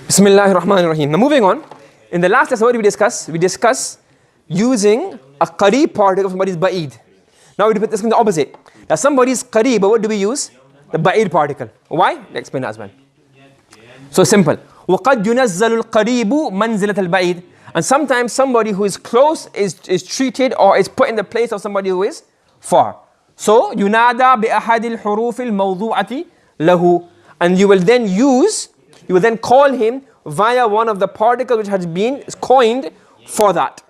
Bismillahir Rahmanir Rahim. Now moving on. In the last lesson, what did we discuss? We discussed using a Qareeb particle of somebody's Ba'id. Now we discuss the opposite. Now somebody's Qareeb, but what do we use? The Ba'id particle. Why? Let's explain that as well. So simple. وَقَدْ يُنَزَّلُ الْقَرِيبُ مَنزِلَةَ الْبَعِيدِ. And sometimes somebody who is close is treated or is put in the place of somebody who is far. So يُنَادَى بأحد الحروف الموضوعة له. And you will then call him via one of the particles which has been coined for that.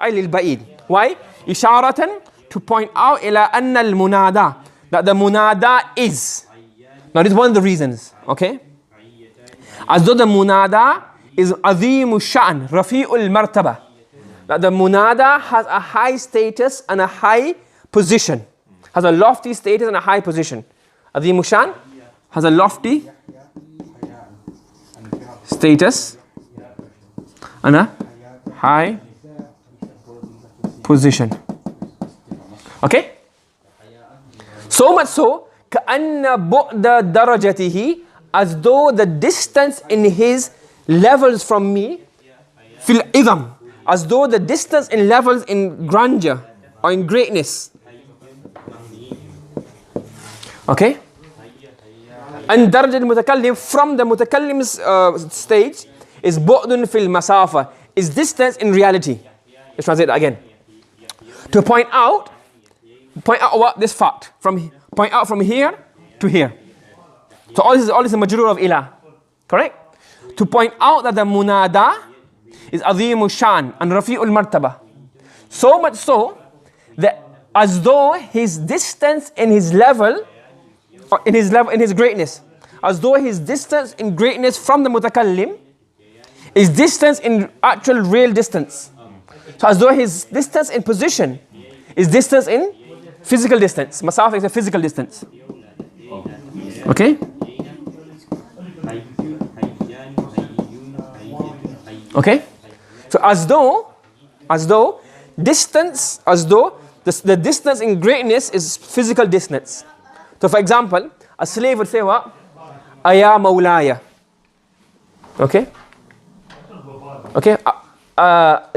أي للبعيد. Why? إشارة, to point out إلى أن المنادى, that the munada is. Now this is one of the reasons. Okay? As though the munada is عظيم الشأن رفيع المرتبة. That the munada has a high status and a high position. Has a lofty status and a high position. عظيم الشأن has a lofty status and a high position. Okay? So much so, كأن بعد درجته, as though the distance in his levels from me, fil idham, as though the distance in levels in grandeur or in greatness. Okay? And درجة المتكلم, from the mutakallim's stage, is bu'dun fil masafa, is distance in reality. Let's translate that again. To point out what this fact, point out from here to here. So all this is a majrur of ilah, correct? To point out that the munada is عظيم الشأن and رفيع المرتبة. So much so that as though his distance in his level, or in his greatness, as though his distance in greatness from the mutakallim is distance in actual real distance. So as though his distance in position is distance in physical distance. Masafa is a physical distance. Okay? Okay? So as though distance, the distance in greatness is physical distance. So for example, a slave would say what? Aya Moulaya. Okay? Okay?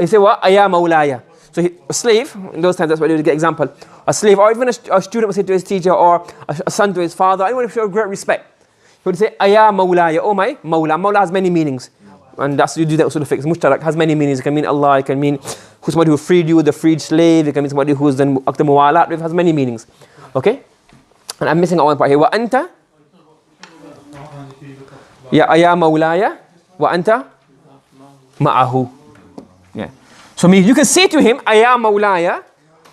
He say what? Aya Moulaya. So a slave, in those times that's why they would get example. A slave, or even a student would say to his teacher, or a son to his father, anyone who show great respect. He would say, Aya Moulaya, oh my Mawla. Mawla has many meanings. And that's, you do that sort of fix. Mushtarak has many meanings. It can mean Allah, it can mean somebody who freed you, the freed slave, it can mean somebody who's done Aqta Muwalat, it has many meanings. Okay? And I'm missing out one part here. وأنت يا مولاي وأنت معه. Yeah. So you can say to him, أيا مولاي,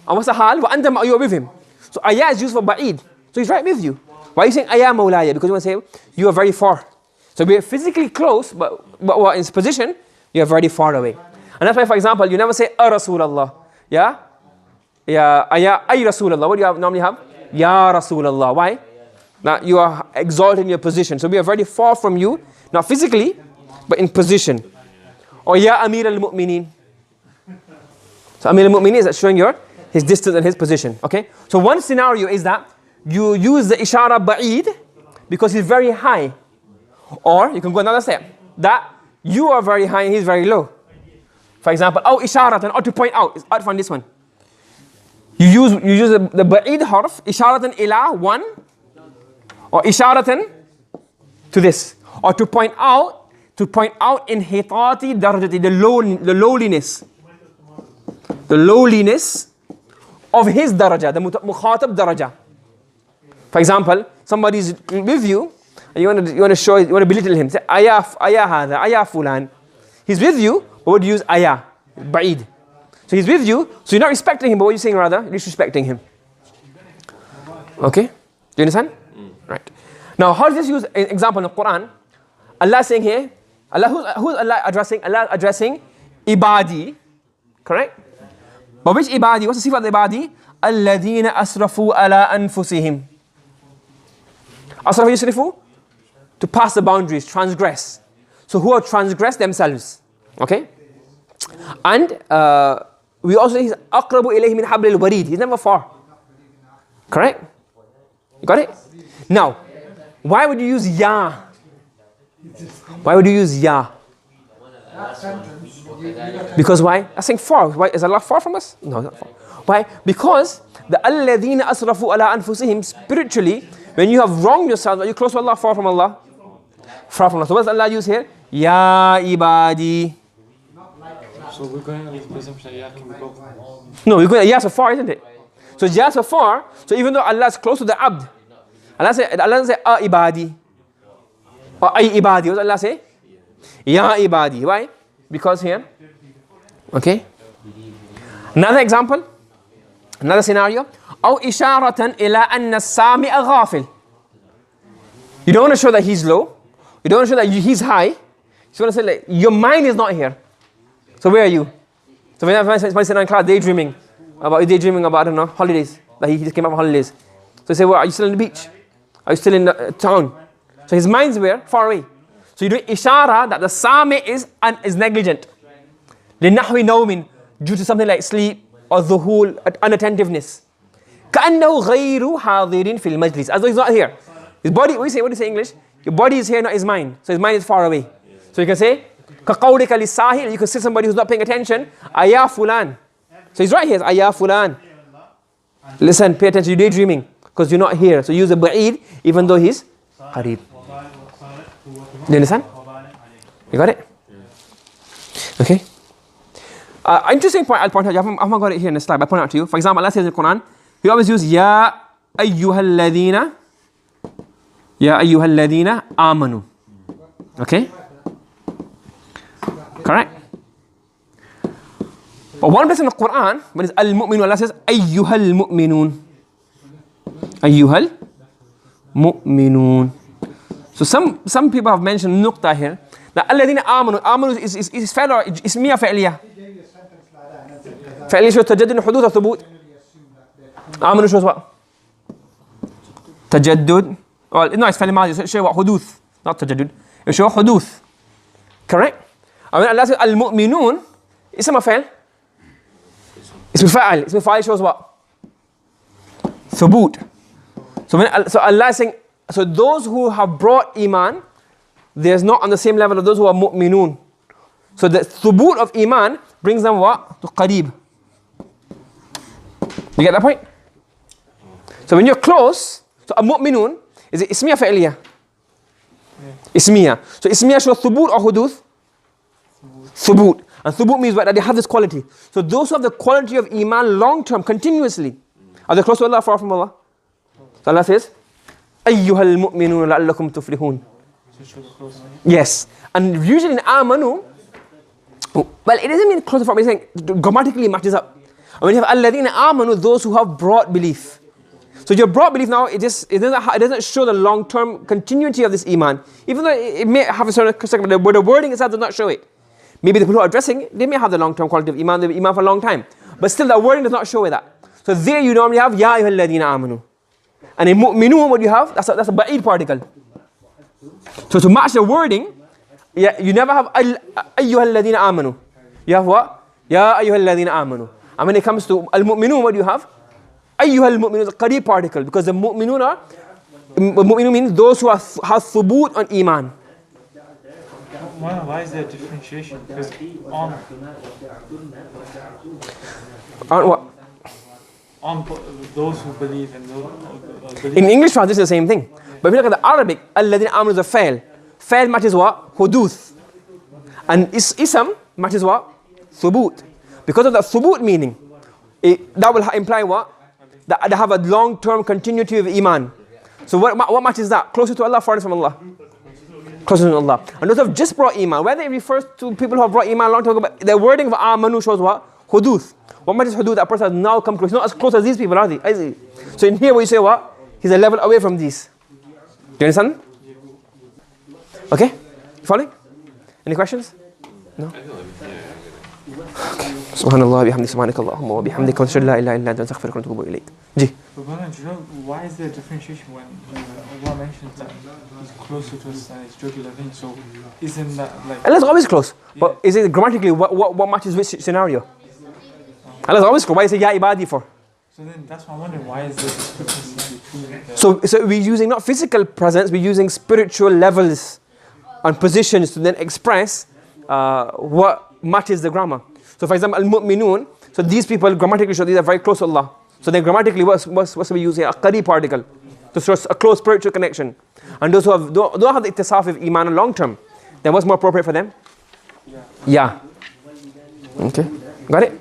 and what's the hal? وأنت you are with him. So أيا is used for ba'id. So he's right with you. Why are you saying أيا مولاي? Because you want to say you are very far. So we are physically close, but in position you are very far away. And that's why, for example, you never say a Rasulallah. Yeah? Yeah, ay Rasulallah. What do you normally have? Ya Rasulallah. Why? Now you are exalted in your position. So we are very far from you, not physically, but in position. Or Ya Amir al-Mu'mineen. So Amir al-Mu'mineen is showing his distance and his position. Okay? So one scenario is that you use the Ishara Ba'id because he's very high. Or you can go another step. That you are very high and he's very low. For example, أو إشارة, or to point out. It's out from this one. You use the ba'id harf, isharatan ila one, or isharatan to this, or to point out inhitati darjati, the lowliness of his daraja, the mukhatab daraja. For example, somebody is with you and you want to belittle him. Say ayah hada, ayah fulan. He's with you, but what do you use? Ayah, ba'id. So he's with you, so you're not respecting him, but what are you saying rather? You're disrespecting him. Okay? Do you understand? Right. Now, how does this use an example in the Quran? Allah saying here, who's Allah addressing? Allah addressing ibadi. Correct? But which ibadi? What's the sifat of ibadi? Alladhina asrafu ala anfusihim. Asrafu yusrifu? To pass the boundaries, transgress. So who are transgressed themselves. Okay? And we also say he's aqrabu ilayhi min habl al-warid. He's never far. Correct? You got it? Now, why would you use ya? Why would you use ya? Because why? I think far. Why is Allah far from us? No, not far. Why? Because the alladhina asrafu ala anfusihim, spiritually, when you have wronged yourself, are you close to Allah, far from Allah? Far from Allah. So what does Allah use here? Ya ibadi. So we're going on the presumption that ya can be both. No, we're going ya so far, isn't it? So ya so far. So even though Allah is close to the abd, Allah say a ibadi. Or ay ibadi. What does Allah say? Ya ibadi. Why? Because here. Okay. Another example. Another scenario. أو إشارة إلى أن السامع غافل. You don't want to show that he's low. You don't want to show that he's high. You want to say like, your mind is not here. So where are you? So when I sit in class daydreaming about, I don't know, holidays. That he just came up on holidays. So you say, well, are you still in the beach? Are you still in the town? So his mind's where? Far away. So you do ishara that the sami is negligent. لِنَحْوِ نَوْمٍ, due to something like sleep or ذهول, unattentiveness. كأنه غير حاضر في المجلس, as though he's not here. His body, what do you say in English? Your body is here, not his mind. So his mind is far away. So you can say كقول للساه, you can say somebody who's not paying attention, أيا فلان. So he's right here, أيا فلان. Listen, pay attention, you're daydreaming because you're not here. So use the ba'id even though he's قريب. Do you understand? You got it? Okay. Interesting point I'll point out. I haven't got it here in the slide, but I'll point out to you. For example, Allah says in the Quran, He always use Ya ayyuhalladhina amanu. Okay? Correct? But one place in the Quran, when it's al-mu'minun, Allah says ayyuhal mu'minun. Ayyuhal mu'minun. So some people have mentioned nuqta here. That alladhina amanu is fa'il or ismiya fa'iliyah. فعليا shows تجدد حدوث وثبوت. آمنوا shows what? تجدد. No, it's فعل ماضي. Show what? حدوث. Not تجدد. It shows حدوث. Correct? I mean, Allah says المؤمنون اسم فعل. اسم فاعل. اسم فاعل shows what? ثبوت. So Allah is saying, so those who have brought iman, there's not on the same level of those who are mu'minun. So the ثبوت of iman brings them what? To قريب. You get that point? So when you're close, so a mu'minun is it ismiya fa'iliyah? Ismiya. So ismiya shows thubut or huduth? Thubut. And thubut means what? That they have this quality. So those who have the quality of iman long term, continuously, are they close to Allah, far from Allah? So Allah says, ayyuhal mu'minun la'allakum tuflihun. Yes. And usually in amanu, well, it doesn't mean close to, it's saying grammatically it matches up. And when you have alladhina amanu, those who have brought belief. So your broad belief now, it doesn't show the long-term continuity of this iman. Even though it may have a certain second, but the wording itself does not show it. Maybe the people who are addressing, they may have the long-term quality of iman, they've been iman for a long time. But still the wording does not show it that. So there you normally have ya ayyuhalladhina amanu. And in mu'minun what you have, that's a ba'id particle. So to match the wording, you never have ayyuhalladhina amanu. You have what? Ya ayyuhalladhina amanu. And when it comes to al-mu'minun, what do you have? Ayyuhal mu'minun is a qarib particle, because the mu'minun means those who have thubut on iman. Why is there differentiation? Because on what? On those who believe and those believe. In English translation, it's the same thing. But if you look at the Arabic, alladhina amanu is a fa'il. Fa'il matches what? Huduth. And ism matches what? Thubut. Because of the thubut meaning, that will imply what? That they have a long-term continuity of iman. So what matches that? Closer to Allah, farther from Allah? Closer to Allah. And those who have just brought iman, whether it refers to people who have brought iman a long time ago, but the wording of amanu shows what? Huduth. What matches huduth? That person has now come close. He's not as close as these people, are they? Is he? So in here, what you say what? He's a level away from these. Do you understand? Okay? You following? Any questions? No? Subhanallah bihamdik subhanakallahumma wa bihamdika wa ashhadu an la ilaha illa anta astaghfiruka wa atubu ilayk. Ji. But Moulayi, do you know why is there differentiation when Allah mentions that he's closer to us and it's jugular vein? So isn't that like Allah's always close. Yeah. But is it grammatically what matches which scenario? Allah's always close. Why is it ya ibadi for? So then that's why I'm wondering, why is there discrepancy between So we're using not physical presence, we're using spiritual levels on positions to then express what matches the grammar. So for example, al-mu'minun, so these people grammatically show these are very close to Allah. So then grammatically, what's we use here? A-Qareeb particle to show a close spiritual connection. And those who don't have the ittisaf of iman in long term, then what's more appropriate for them? Yeah. Okay, got it?